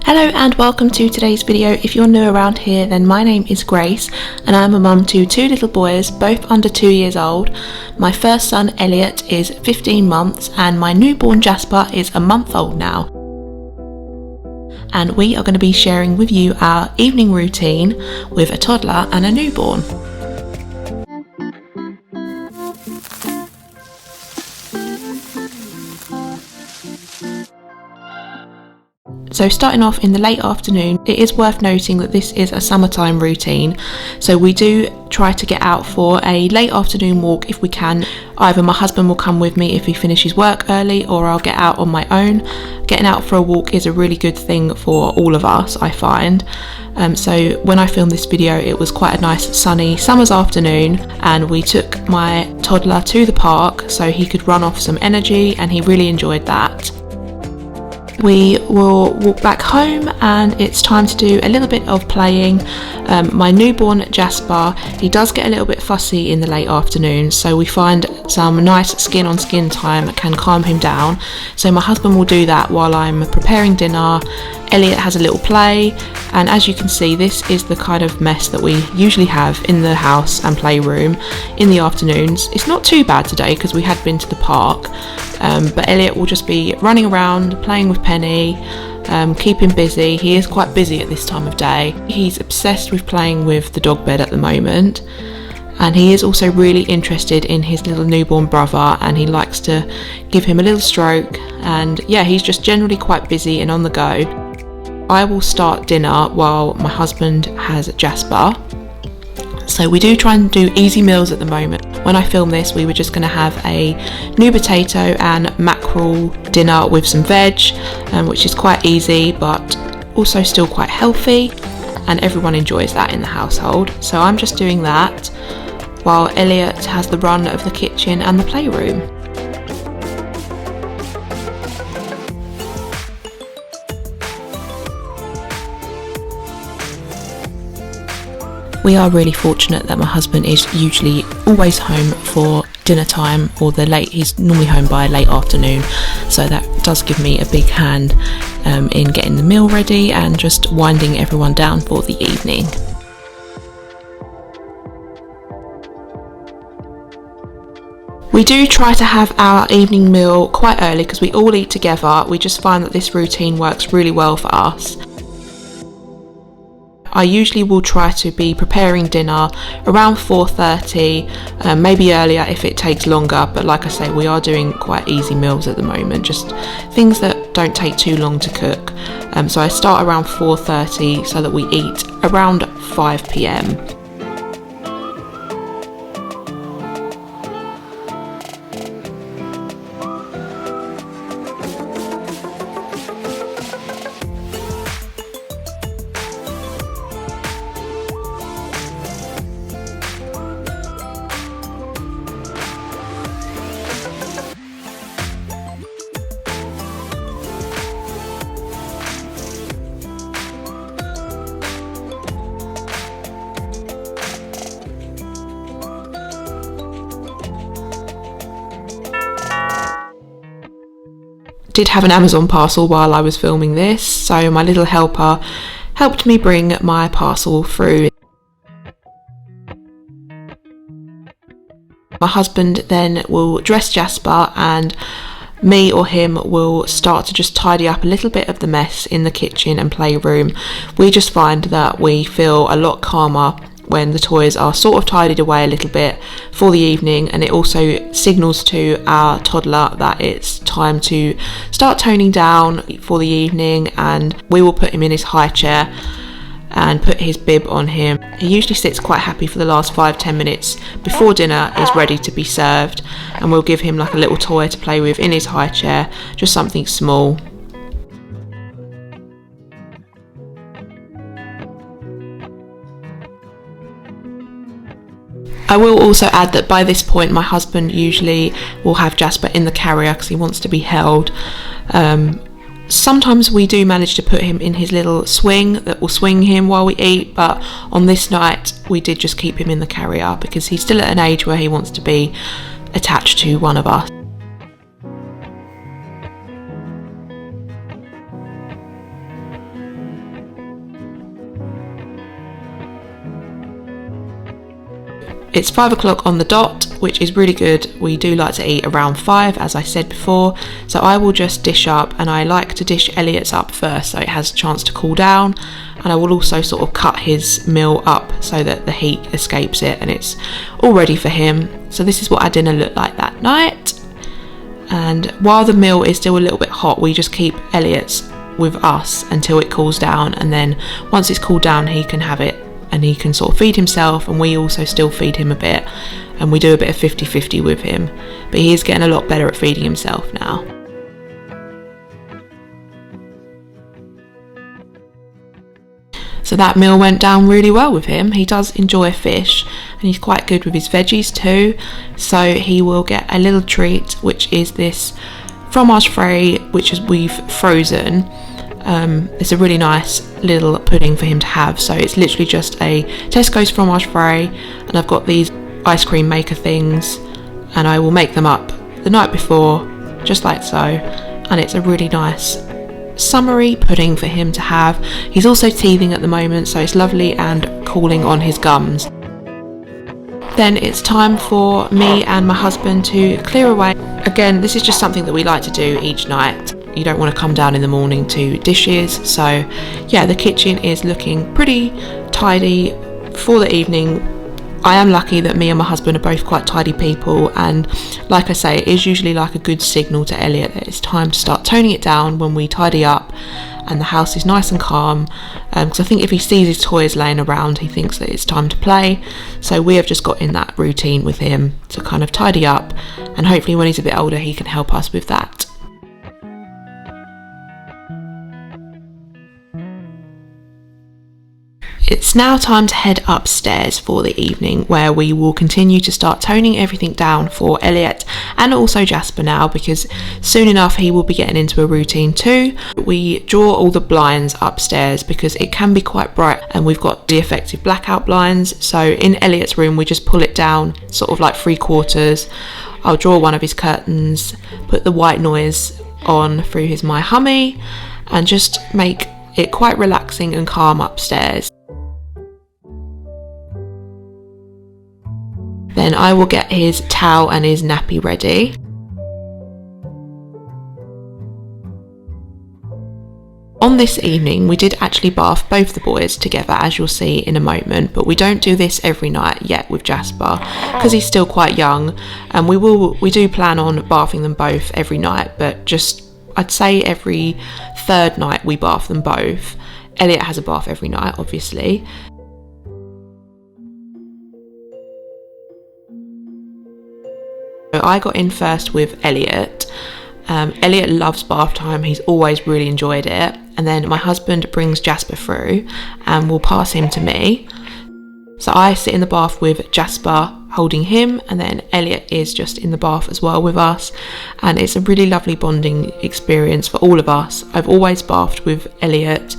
Hello and welcome to today's video. If you're new around here, then my name is Grace and I'm a mum to two little boys, both under 2 years old. My first son Elliot is 15 months and my newborn Jasper is a month old now. And we are going to be sharing with you our evening routine with a toddler and a newborn. So starting off in the late afternoon, it is worth noting that this is a summertime routine, so we do try to get out for a late afternoon walk if we can. Either my husband will come with me if he finishes work early, or I'll get out on my own. Getting out for a walk is a really good thing for all of us, I find. So when I filmed this video, it was quite a nice sunny summer's afternoon and we took my toddler to the park so he could run off some energy, and he really enjoyed that. We will walk back home and it's time to do a little bit of playing. My newborn Jasper, he does get a little bit fussy in the late afternoon, so we find some nice skin on skin time can calm him down. So my husband will do that while I'm preparing dinner. Elliot has a little play, and as you can see, this is the kind of mess that we usually have in the house and playroom in the afternoons. It's not too bad today because we had been to the park, but Elliot will just be running around playing with Penny, keeping busy. He is quite busy at this time of day. He's obsessed with playing with the dog bed at the moment, and he is also really interested in his little newborn brother, and he likes to give him a little stroke, and yeah, he's just generally quite busy and on the go. I will start dinner while my husband has Jasper. So we do try and do easy meals at the moment. When I filmed this, we were just going to have a new potato and mackerel dinner with some veg, which is quite easy but also still quite healthy, and everyone enjoys that in the household. So I'm just doing that while Elliot has the run of the kitchen and the playroom. We are really fortunate that my husband is usually always home for dinner time, or he's normally home by late afternoon, so that does give me a big hand in getting the meal ready and just winding everyone down for the evening. We do try to have our evening meal quite early because we all eat together. We just find that this routine works really well for us. I usually will try to be preparing dinner around 4:30, maybe earlier if it takes longer, but like I say, we are doing quite easy meals at the moment, just things that don't take too long to cook. So I start around 4:30 so that we eat around 5 p.m. Did have an Amazon parcel while I was filming this, so my little helper helped me bring my parcel through. My husband then will dress Jasper, and me or him will start to just tidy up a little bit of the mess in the kitchen and playroom. We just find that we feel a lot calmer when the toys are sort of tidied away a little bit for the evening, and it also signals to our toddler that it's time to start toning down for the evening, and we will put him in his high chair and put his bib on him. He usually sits quite happy for the last 5-10 minutes before dinner is ready to be served, and we'll give him like a little toy to play with in his high chair, just something small. I will also add that by this point my husband usually will have Jasper in the carrier because he wants to be held. Sometimes we do manage to put him in his little swing that will swing him while we eat, but on this night we did just keep him in the carrier because he's still at an age where he wants to be attached to one of us. It's 5 o'clock on the dot, which is really good. We do like to eat around 5, as I said before. So I will just dish up, and I like to dish Elliot's up first so it has a chance to cool down. And I will also sort of cut his meal up so that the heat escapes it and it's all ready for him. So this is what our dinner looked like that night. And while the meal is still a little bit hot, we just keep Elliot's with us until it cools down, and then once it's cooled down he can have it and he can sort of feed himself, and we also still feed him a bit, and we do a bit of 50-50 with him, but he is getting a lot better at feeding himself now. So that meal went down really well with him. He does enjoy fish and he's quite good with his veggies too. So he will get a little treat, which is this fromage frais, which is we've frozen. It's a really nice little pudding for him to have. So it's literally just a Tesco's fromage frais, and I've got these ice cream maker things, and I will make them up the night before, just like so. And it's a really nice summery pudding for him to have. He's also teething at the moment, so it's lovely and cooling on his gums. Then it's time for me and my husband to clear away. Again, this is just something that we like to do each night. You don't want to come down in the morning to dishes, so yeah, the kitchen is looking pretty tidy for the evening. I am lucky that me and my husband are both quite tidy people, and like I say, it is usually like a good signal to Elliot that it's time to start toning it down when we tidy up and the house is nice and calm, because I think if he sees his toys laying around he thinks that it's time to play. So we have just got in that routine with him to kind of tidy up, and hopefully when he's a bit older he can help us with that. It's now time to head upstairs for the evening, where we will continue to start toning everything down for Elliot and also Jasper now, because soon enough he will be getting into a routine too. We draw all the blinds upstairs because it can be quite bright, and we've got the effective blackout blinds. So in Elliot's room we just pull it down sort of like 3/4. I'll draw one of his curtains, put the white noise on through his My Hummy, and just make it quite relaxing and calm upstairs. Then I will get his towel and his nappy ready. On this evening we did actually bath both the boys together, as you'll see in a moment, but we don't do this every night yet with Jasper because he's still quite young, and we do plan on bathing them both every night, but just I'd say every third night we bath them both. Elliot has a bath every night obviously. I got in first with Elliot. Elliot loves bath time, he's always really enjoyed it, and then my husband brings Jasper through and will pass him to me. So I sit in the bath with Jasper holding him, and then Elliot is just in the bath as well with us, and it's a really lovely bonding experience for all of us. I've always bathed with Elliot,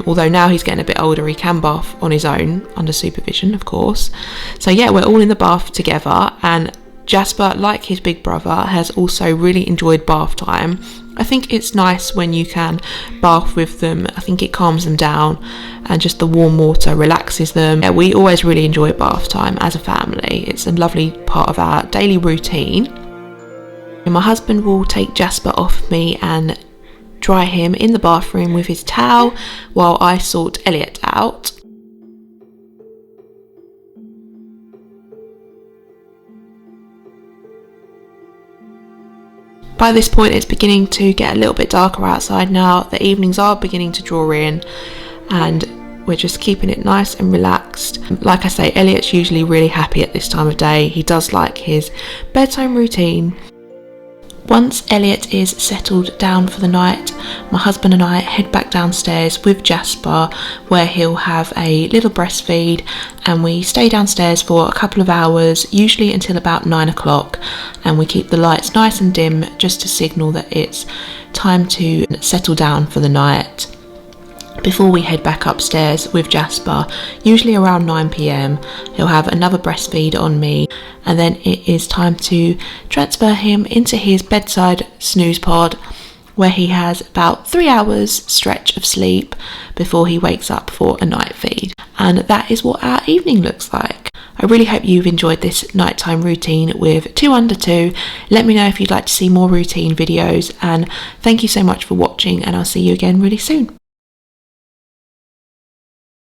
although now he's getting a bit older he can bath on his own under supervision of course. So yeah, we're all in the bath together, and Jasper, like his big brother, has also really enjoyed bath time. I think it's nice when you can bath with them. I think it calms them down, and just the warm water relaxes them. Yeah, we always really enjoy bath time as a family. It's a lovely part of our daily routine. And my husband will take Jasper off me and dry him in the bathroom with his towel while I sort Elliot out. By this point it's beginning to get a little bit darker outside now. The evenings are beginning to draw in, and we're just keeping it nice and relaxed. Like I say, Elliot's usually really happy at this time of day. He does like his bedtime routine. Once Elliot is settled down for the night, my husband and I head back downstairs with Jasper, where he'll have a little breastfeed, and we stay downstairs for a couple of hours, usually until about 9 o'clock, and we keep the lights nice and dim just to signal that it's time to settle down for the night. Before we head back upstairs with Jasper, usually around 9 p.m, he'll have another breastfeed on me, and then it is time to transfer him into his bedside snooze pod, where he has about 3 hours stretch of sleep before he wakes up for a night feed. And that is what our evening looks like. I really hope you've enjoyed this nighttime routine with 2 under 2. Let me know if you'd like to see more routine videos, and thank you so much for watching, and I'll see you again really soon.